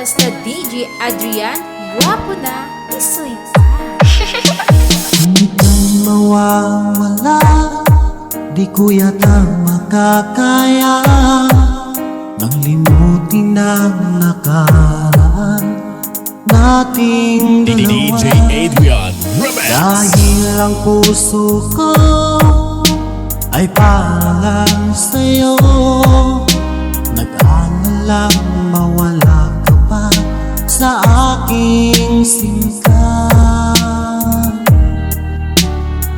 basta DJ Adrian, guwapo na, isoy pa. Kung kang mawawala, di ko yata makakaya nang limutin ang nakaraan nating dalawa. DJ Adrian Remix. Dahil ang puso ko ay para lang sa'yo, nag-aalalang mawala ka pa sa aking singkat.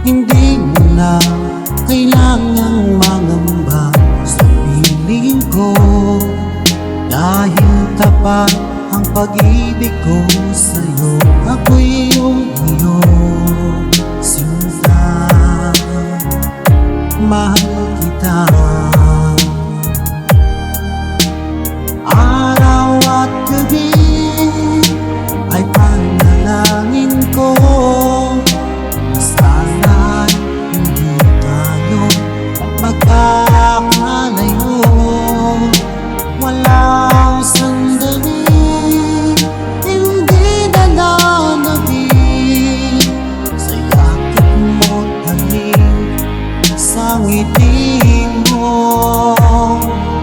Hindi mo na kailangang mangamba sa piling ko, dahil tapat ang pag-ibig ko sa'yo. Ako'y iyong sinta, mahal kita. Araw at gabi ay panalangin ko, sana'y hindi tayo magkakalayo. Walang sandali hindi nananabik sa yakap mo't halik, sa ngiti mo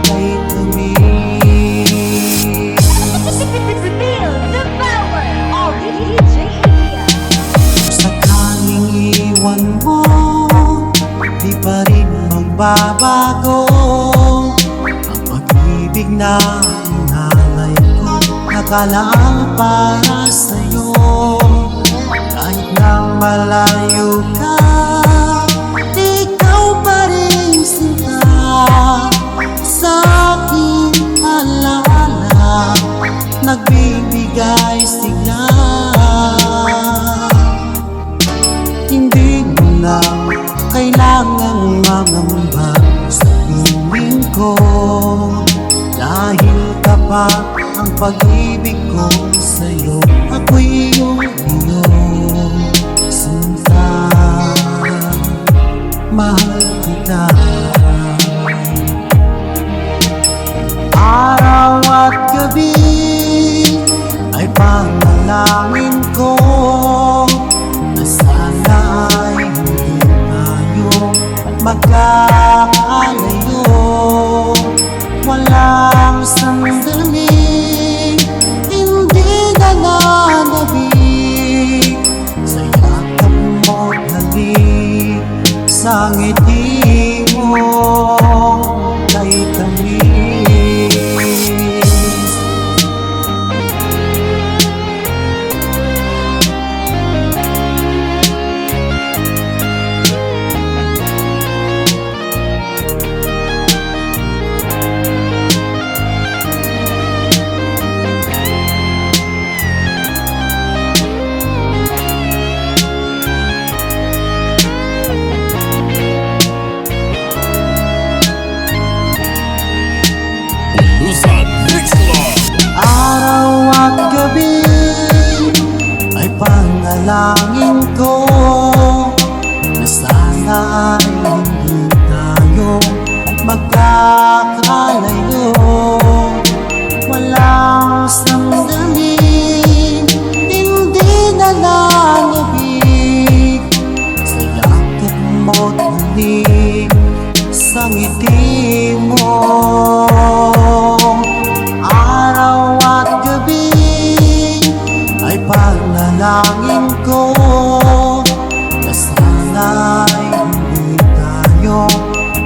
kay tamis. Feel the power of DJ Adrian. Sakaling iwan mo, di pa rin magbabago ang pag-ibig na inalay ko, nakalaang para sa'yo. Kahit na malayo ka, ikaw pa rin sinta sa aking alaala, nagbibigay sigla. Hindi mo na kailangang mangamba sa piling ko, dahil tapat ang pag-ibig ko sa'yo. Ako'y iyong sinta, mahal kita. Araw at gabi ay panalangin ko na sana ay hindi tayo magkakalayo. Walang sandali hindi nananabik sa yakap mo't halik, sa ngiti mo kay tamis. Luzon Mix Club. Araw at gabi ay panalangin ko na sana ay hindi tayo magkakalayo. Walang sandali hindi nananabik sa yakap mo't halik, sa ngiti mo. Araw at gabi ay panalangin ko na sana ay hindi tayo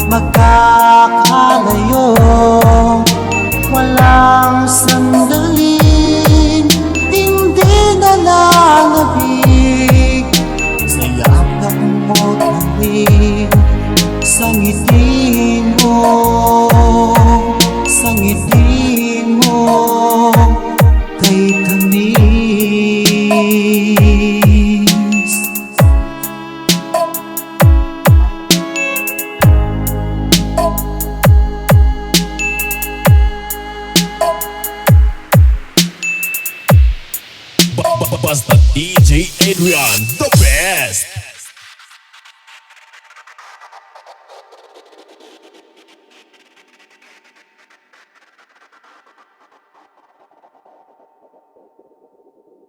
magkakalayo. Walang sandali hindi nananabik sa yakap mo't halik, sa ngiti mo, sa ngiti mo kay tamis. Basta DJ Adrian, the best.